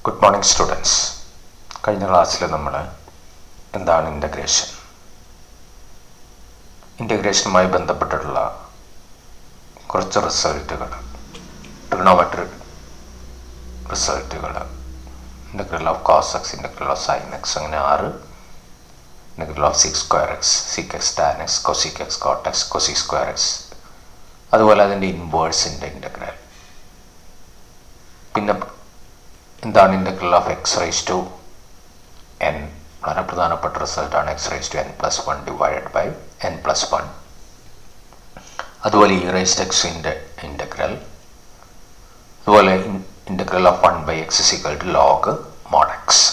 Good morning students. കഴിഞ്ഞ ക്ലാസ്സിൽ നമ്മൾ എന്താണ് ഇൻ്റഗ്രേഷനുമായി ബന്ധപ്പെട്ടിട്ടുള്ള കുറച്ച് റിസൾട്ടുകൾ, ട്രിഗണോമെട്രിക് റിസൾട്ടുകൾ, integral of cos x, integral of sine x, അങ്ങനെ 6, integral of sec square x, sec x tan x, cosec x cot x, cosec square x, അതുപോലെ അതിൻ്റെ ഇൻവേഴ്സിൻ്റെ ഇൻ്റഗ്രൽ. പിന്നെ എന്താണ് integral of x raise to N, വളരെ പ്രധാനപ്പെട്ട റിസൾട്ടാണ് x raise to N plus 1 divided by N plus 1. അതുപോലെ e raise to എക്സിൻ്റെ ഇൻ്റഗ്രൽ, അതുപോലെ integral of 1 by X is equal to log mod x.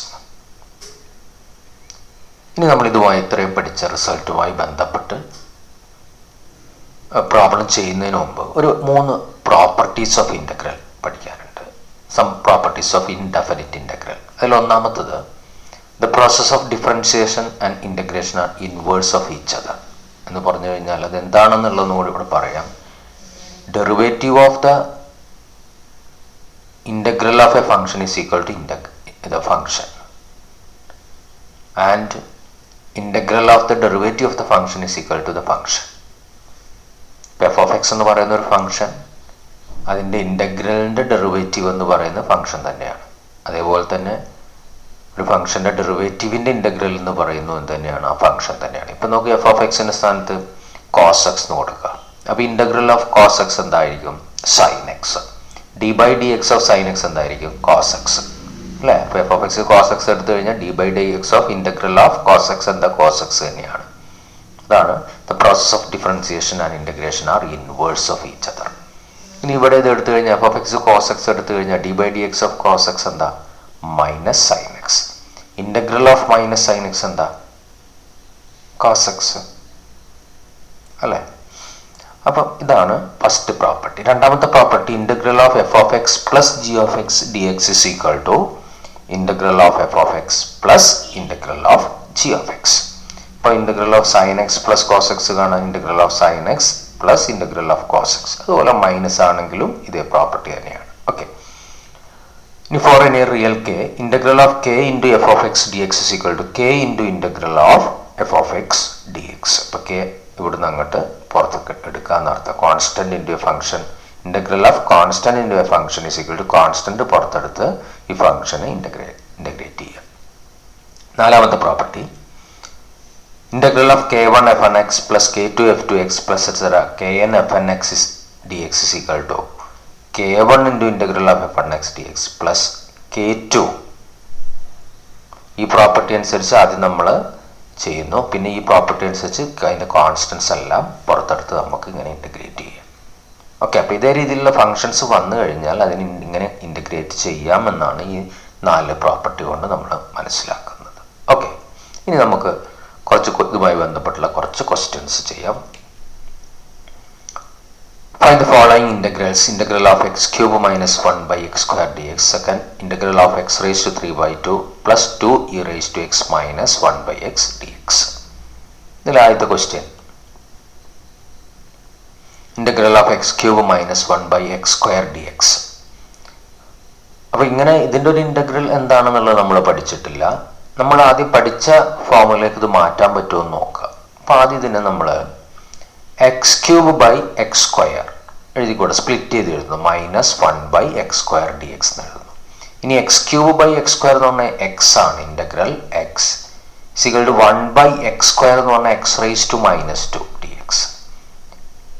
ഇനി നമ്മളിതുമായി ഇത്രയും പഠിച്ച റിസൾട്ടുമായി ബന്ധപ്പെട്ട് പ്രോബ്ലം ചെയ്യുന്നതിന് മുമ്പ് ഒരു 3 പ്രോപ്പർട്ടീസ് ഓഫ് ഇൻ്റഗ്രൽ പഠിക്കാനുണ്ട്. Some properties of indefinite integral. അതിലൊന്നാമത്തത് the process of differentiation and integration are inverse of each other എന്ന് പറഞ്ഞു കഴിഞ്ഞാൽ അതെന്താണെന്നുള്ളതെന്ന് കൂടി ഇവിടെ പറയാം. Derivative of the integral of a function is equal to the function and integral of the derivative of the function is equal to the function. F of x എന്ന് പറയുന്ന ഒരു ഫംഗ്ഷൻ, അതിൻ്റെ ഇൻ്റഗ്രലിൻ്റെ ഡെറിവേറ്റീവ് എന്ന് പറയുന്ന ഫംഗ്ഷൻ തന്നെയാണ്. അതേപോലെ തന്നെ ഒരു ഫംഗ്ഷൻ്റെ ഡെറിവേറ്റീവിൻ്റെ ഇൻ്റഗ്രൽ എന്ന് പറയുന്നത് തന്നെയാണ്, ആ ഫംഗ്ഷൻ തന്നെയാണ്. ഇപ്പം നോക്കി, എഫ് ഓഫ് എക്സിൻ്റെ സ്ഥാനത്ത് കോസ് എക്സ് എന്ന് കൊടുക്കുക. അപ്പോൾ ഇൻ്റഗ്രൽ ഓഫ് കോസ് എക്സ് എന്തായിരിക്കും? Sine x. D by d x of sine x എന്തായിരിക്കും? കോസ് എക്സ് അല്ലേ? അപ്പോൾ f of x cos x എടുത്തു കഴിഞ്ഞാൽ d by d x of integral of cos x എന്താ? കോസ് എക്സ് തന്നെയാണ്. അതാണ് the process of differentiation and integration are inverse of each other. ഇനി ഇവിടെ ഇത് എടുത്തു കഴിഞ്ഞാൽ f of x cos x എടുത്തു കഴിഞ്ഞാൽ d by d x of cos x എന്താ? Minus sine x. Integral of minus sine x എന്താ? Cos x അല്ലേ? അപ്പം ഇതാണ് ഫസ്റ്റ് പ്രോപ്പർട്ടി. രണ്ടാമത്തെ property, integral of F of x plus G of x D x is equal to integral of F of x plus integral of G of x. ഇപ്പോൾ integral of sine x plus cos x കാണാൻ integral of sine x plus integral of cos x. അതുപോലെ minus ആണെങ്കിലും ഇതേ property തന്നെയാണ്. Okay. ഇനി for any real k, integral of k into f of x D x is equal to k into integral of F of x D x. അപ്പോൾ k ഇവിടുന്ന് അങ്ങോട്ട് പുറത്ത് എടുക്കാമെന്ന് അർത്ഥം. Constant into a function, integral of constant into a function is equal to constant പുറത്തെടുത്ത് ഈ ഫംഗ്ഷനെ integrate ചെയ്യുക. നാലാമത്തെ property, integral of k1 fn(x) plus k2 f2(x) plus etc. kn fn(x) dx is equal to k1 into integral of fn(x) dx plus k2. ഈ property അനുസരിച്ച് ആദ്യം നമ്മൾ ചെയ്യുന്നു. പിന്നെ ഈ പ്രോപ്പർട്ടി അനുസരിച്ച് അതിൻ്റെ കോൺസ്റ്റൻസ് എല്ലാം പുറത്തെടുത്ത് നമുക്ക് ഇങ്ങനെ ഇൻ്റഗ്രേറ്റ് ചെയ്യാം. ഓക്കെ. അപ്പോൾ ഇതേ രീതിയിലുള്ള ഫങ്ഷൻസ് വന്നു കഴിഞ്ഞാൽ അതിന് ഇങ്ങനെ ഇൻ്റഗ്രേറ്റ് ചെയ്യാമെന്നാണ് ഈ 4 പ്രോപ്പർട്ടി കൊണ്ട് നമ്മൾ മനസ്സിലാക്കുന്നത്. ഓക്കെ. ഇനി നമുക്ക് കുറച്ച് ഇതുമായി ബന്ധപ്പെട്ടുള്ള കുറച്ച് ക്വസ്റ്റ്യൻസ് ചെയ്യാം. Find the following integrals. Integral of x cube minus 1 by x square D x. Second, integral of x raise to 3/2 plus 2 e raise to x minus 1 by x D x. ഇതിൽ ആദ്യത്തെ question, integral of x cube minus 1 by x square D x. അപ്പോൾ ഇങ്ങനെ ഇതിൻ്റെ ഒരു integral എന്താണെന്നുള്ളത് നമ്മൾ പഠിച്ചിട്ടില്ല. നമ്മൾ ആദ്യം പഠിച്ച ഫോമുലേക്ക് ഇത് മാറ്റാൻ പറ്റുമോ എന്ന് നോക്കുക. അപ്പോൾ ആദ്യം ഇതിനെ നമ്മൾ x cube by x square എഴുതിക്കൂടെ, സ്പ്ലിറ്റ് ചെയ്ത് എഴുതുന്നു. Minus 1 by x square D x എന്ന് എഴുതുന്നു. ഇനി x cube by x square എന്ന് പറഞ്ഞാൽ എക്സ് ആണ്. ഇൻ്റഗ്രൽ എക്സ് സിഗൾ ടു 1 ബൈ എക്സ് സ്ക്വയർ എന്ന് പറഞ്ഞാൽ x raise to minus 2 D x.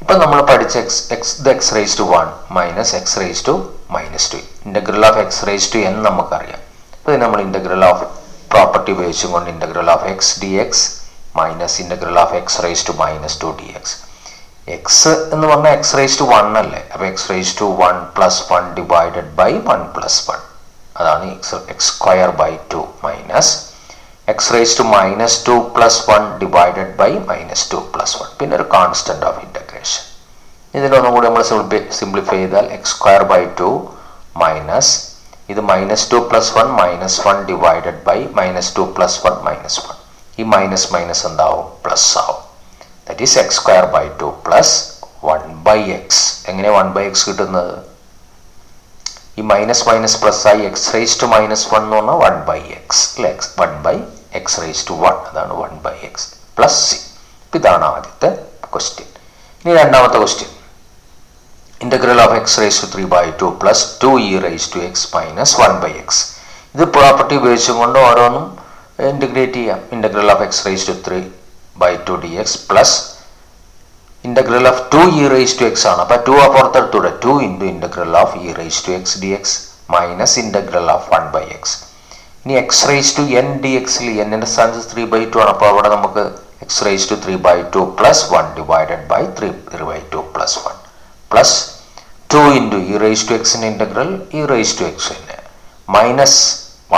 ഇപ്പം നമ്മൾ പഠിച്ച x raise to 1 minus x raise to minus 2. Integral of x raise to N നമുക്കറിയാം. അപ്പോൾ ഇത് നമ്മൾ ഇൻ്റഗ്രൽ ഓഫ് പ്രോപ്പർട്ടി ഉപയോഗിച്ചുകൊണ്ട് integral of x D x minus integral of x raise to minus 2 D x. X എന്ന് പറഞ്ഞാൽ x raise to 1 അല്ലേ? അപ്പോൾ x raise to 1 plus 1 divided by 1 plus 1, അതാണ് x square by 2 minus x raise to minus 2 plus 1 divided by minus 2 plus 1, പിന്നെ ഒരു constant of integration. ഇതിലൊന്നും കൂടി നമ്മൾ സിംപ്ലിഫൈ ചെയ്താൽ എക്സ് സ്ക്വയർ ബൈ 2 മൈനസ് ഇത് minus 2 plus 1 minus 1 divided by minus 2 plus 1 minus 1. ഈ minus minus എന്താവും? Plus ആവും. That is x square by 2 plus 1 by x. എങ്ങനെ 1 ബൈ എക്സ് കിട്ടുന്നത്? ഈ മൈനസ് മൈനസ് പ്ലസ് ആയി x raise to minus one എന്ന് പറഞ്ഞാൽ 1/x അല്ലെ, 1/x റേസ് ടു 1, അതാണ് 1/x പ്ലസ് സി. ഇതാണ് ആദ്യത്തെ ക്വസ്റ്റ്യൻ. ഇനി രണ്ടാമത്തെ question, integral of x raise to 3/2 plus 2e raise to x minus 1/x. ഇത് പ്രോപ്പർട്ടി ഉപയോഗിച്ചും കൊണ്ട് ഓരോന്നും ഇൻ്റഗ്രേറ്റ് ചെയ്യാം. Integral of x raise to 3/2 dx plus integral of 2e raise to x ആണ്. അപ്പോൾ 2 അപ്പുറത്തെടുത്തൂടെ, 2 into integral of e raise to x dx minus integral of 1/x. ഇനി x raise to n dxൽ എന്നിൻ്റെ സ്ഥാനത്ത് 3/2 ആണ്. അപ്പോൾ അവിടെ നമുക്ക് X raise to 3/2 plus 1 divided by 3/2 plus 1 plus 2 into e raise to എക്സിൻ്റെ ഇൻ്റഗ്രൽ ഇ റേസ് ടു എക്സിൻ്റെ മൈനസ്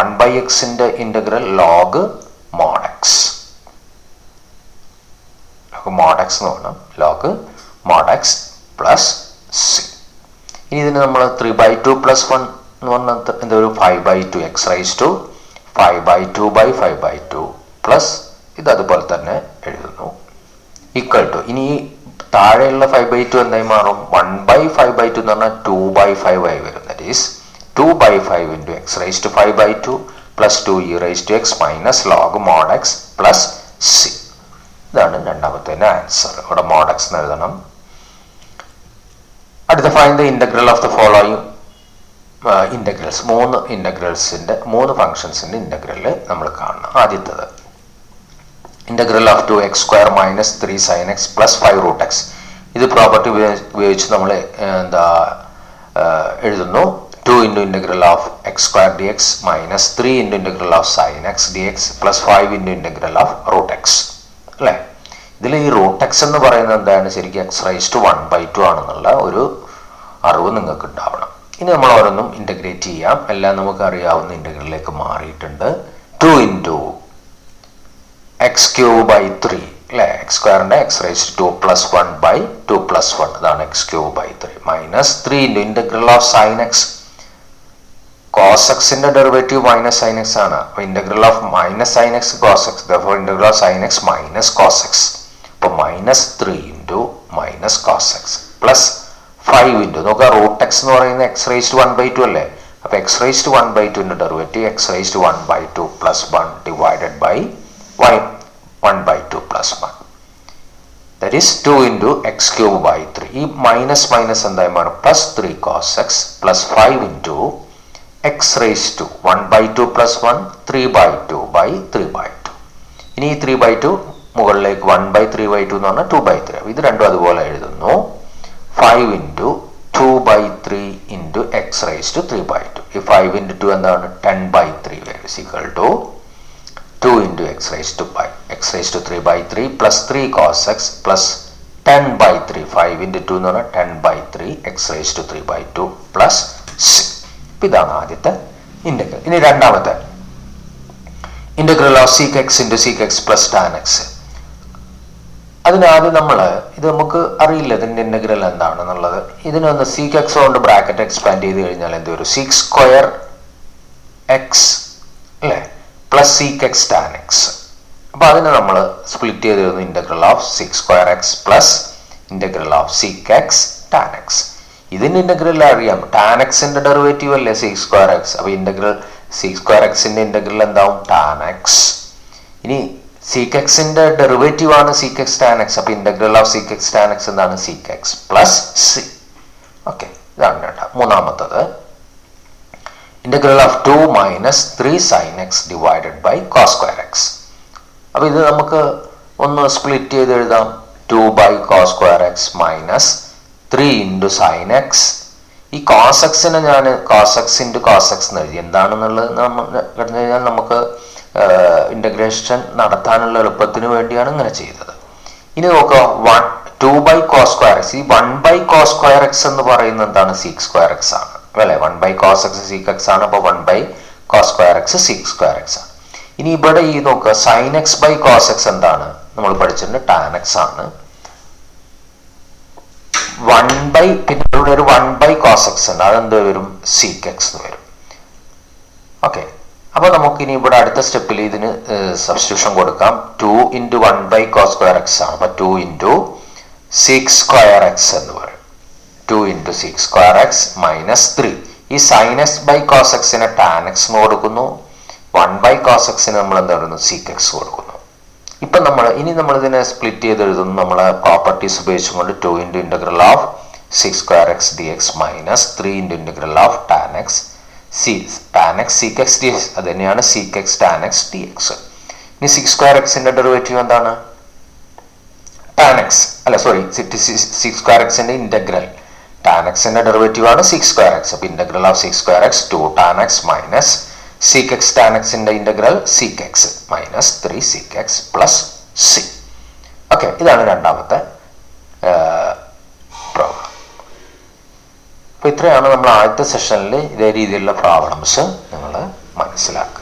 1/xൻ്റെ integral log mod x. Mod x എന്ന് പറഞ്ഞാൽ log mod x plus C. ഇനി ഇതിന് നമ്മൾ 3/2 പ്ലസ് 1 എന്ന് പറഞ്ഞാൽ എന്താ, ഒരു 5/2 എക്സ് റൈസ് ടു 5/2/5/2 പ്ലസ് ഇത് അതുപോലെ തന്നെ എഴുതുന്നു ഈക്വൽ ടു. ഇനി താഴെയുള്ള 5/2 എന്തായി മാറും, 1/5/2 എന്ന് പറഞ്ഞാൽ 2/5 ആയി വരും. That is 2/5 into x raise to 5/2 plus 2e raise to x minus log mod x plus c. ഇതാണ് രണ്ടാമത്തെ ആൻസർ. ഇവിടെ മോഡ് എക്സ് എന്ന് എഴുതണം. അടുത്ത find the integral of the following integrals. 3 ഇന്റഗ്രൽസിന്റെ 3 ഫംഗ്ഷൻസിന്റെ ഇന്റഗ്രൽ നമ്മൾ കാണണം. ആദ്യത്തേത് integral of 2x² minus 3 sin x plus 5 root x. ഇത് പ്രോപ്പർട്ടി ഉപയോഗിച്ച് നമ്മൾ എന്താ എഴുതുന്നു, 2 into integral of x² dx minus 3 into integral of sin x dx plus 5 into integral of root x അല്ലേ. ഇതിൽ ഈ റൂട്ട് എക്സ് എന്ന് പറയുന്നത് എന്താണ്, ശരിക്കും എക്സ് റൈസ് ടു 1/2 ആണെന്നുള്ള ഒരു അറിവ് നിങ്ങൾക്ക് ഉണ്ടാവണം. ഇനി നമ്മൾ ഓരോന്നും ഇൻ്റഗ്രേറ്റ് ചെയ്യാം. എല്ലാം നമുക്ക് അറിയാവുന്ന ഇൻ്റഗ്രലിലേക്ക് മാറിയിട്ടുണ്ട്. 2 ഇൻറ്റു x³ അല്ലേ, x² x raise to 2 plus 1/2 plus 1, അതാണ് x³ minus 3 into integral of sine x. Cos എക്സിന്റെ ഡെറിവേറ്റീവ് മൈനസ് സൈൻ എക്സ് ആണ്. അപ്പോൾ integral of minus sine x cos x, therefore integral of sine x minus cos x. അപ്പോൾ minus 3 into minus cos x plus 5 into നോക്കുക, root x എന്ന് പറയുന്നത് x raise to 1/2 അല്ലേ. അപ്പോൾ x raise to 1/2ന്റെ derivative X raise to 1/2 plus 1 divided by 1/2 plus 1, that is 2 into x³ ഈ minus minus എന്തായി മാറും, plus 3 cos x plus 5 into x raise to 1/2 plus 1 3/2/3/2. ഇനി ഈ 3/2 മുകളിലേക്ക് 1/3/2 എന്ന് പറഞ്ഞാൽ 2/3. ഇത് രണ്ടും അതുപോലെ എഴുതുന്നു. 5 into 2/3 into x raise to 3/2. ഈ 5 ഇൻറ്റു 2 എന്താണ്, 10/3 വരും. Equal to 2 into x raise to 3/3 plus 3 cos x plus 10/3. 5 into 2 എന്ന് പറഞ്ഞാൽ 10/3 x raise to 3/2 plus c. ഇതാണ് ആദ്യത്തെ ഇന്റഗ്രൽ. ഇനി രണ്ടാമത്തെ integral of sec x into sec x plus tan x. അതിനാദ്യം നമ്മൾ ഇത് നമുക്ക് അറിയില്ല ഇതിൻ്റെ ഇന്റഗ്രൽ എന്താണെന്നുള്ളത്. ഇതിനൊന്ന് സീക് എക്സ് കൊണ്ട് ബ്രാക്കറ്റ് എക്സ്പാൻഡ് ചെയ്ത് കഴിഞ്ഞാൽ എന്ത് വരും, sec² x അല്ലേ plus seek X tan X. അപ്പോൾ അതിനെ നമ്മൾ സ്പ്ലിറ്റ് ചെയ്ത് തരുന്നു integral of sec² x plus integral of sec X tan X. ഇതിൻ്റെ ഇന്റഗ്രൽ അറിയാം, ടാൻ എക്സിന്റെ ഡെറിവേറ്റീവ് അല്ലേ sec² x. അപ്പോൾ ഇന്റഗ്രൽ sec² xന്റെ ഇന്റഗ്രൽ എന്താവും, ടാൻ എക്സ്. ഇനി സീക് എക്സിന്റെ ഡെറിവേറ്റീവ് ആണ് സീക് എക്സ് ടാൻ എക്സ്. അപ്പോൾ integral of sec X tan X എന്താണ്, seek x plus C. Okay, ഇതാണ് രണ്ടാം. മൂന്നാമത്തത് integral of 2 minus 3 sin x divided by cos² x. അപ്പോൾ ഇത് നമുക്ക് ഒന്ന് സ്പ്ലിറ്റ് ചെയ്ത് എഴുതാം. 2/cos² x minus 3 into sine x. ഈ കോസ് എക്സിനെ ഞാൻ cos x into cos x എന്ന് എഴുതി. എന്താണെന്നുള്ളത് കിടന്നു കഴിഞ്ഞാൽ നമുക്ക് ഇൻ്റഗ്രേഷൻ നടത്താനുള്ള എളുപ്പത്തിന് വേണ്ടിയാണ് ഇങ്ങനെ ചെയ്തത്. ഇനി നോക്കുക, 2/cos² x. ഈ 1/cos² x എന്ന് പറയുന്നത് എന്താണ്, sec² x ആണ് അല്ലേ. 1/cos x sec x ആണ്. അപ്പോൾ 1/cos² x sec² x ആണ്. ഇനി ഇവിടെ ഈ നോക്കുക, sin x/cos x എന്താണ് നമ്മൾ പഠിച്ചിട്ടുണ്ട്, ടാൻ എക്സ് ആണ്. പിന്നെ ഇവിടെ ഒരു 1/cos x ഉണ്ട്, അതെന്ത് വരും, sec x എന്ന് വരും. ഓക്കെ, അപ്പോൾ നമുക്കിനി ഇവിടെ അടുത്ത സ്റ്റെപ്പിൽ ഇതിന് സബ്സ്റ്റിറ്റ്യൂഷൻ കൊടുക്കാം. 2 ഇൻറ്റു 1/cos² x ആണ്. അപ്പോൾ 2 ഇൻറ്റു sec² x എന്ന് പറയും. 2 ഇൻറ്റു sec² x മൈനസ് 3. ഈ സൈൻ എക്സ് ബൈ കോസ് എക്സിനെ ടാൻ എക്സ് എന്ന് കൊടുക്കുന്നു, 1/cos x നമ്മൾ എന്താ പറയുന്നു sec x കൊടുക്കുന്നു. ഇപ്പം ഇനി നമ്മൾ ഇതിനെ സ്പ്ലിറ്റ് ചെയ്ത് എഴുതുന്നു നമ്മൾ പ്രോപ്പർട്ടീസ് ഉപയോഗിച്ചുകൊണ്ട് 2 into integral of sec square x dx minus 3 into integral of tan x sec x dx. അത് തന്നെയാണ് sec x tan x dx. ഇനി sec square x-ന്റെ ഡെറിവേറ്റീവ് എന്താണ്? tan x അല്ല സോറി sec square x-ന്റെ ഇന്റഗ്രൽ tan x-ന്റെ derivative ആണ് sec square x. അപ്പോൾ integral of sec square x 2 tan x minus sec x tan x-ന്റെ integral sec x minus 3 sec x plus c. Okay, ഇതാണ് രണ്ടാമത്തെ problem. അപ്പോൾ ഇത്രയാണ് നമ്മൾ ആദ്യത്തെ സെഷനിൽ ഇതേ രീതിയിലുള്ള പ്രോബ്ലംസ് നിങ്ങൾ മനസ്സിലാക്കുക.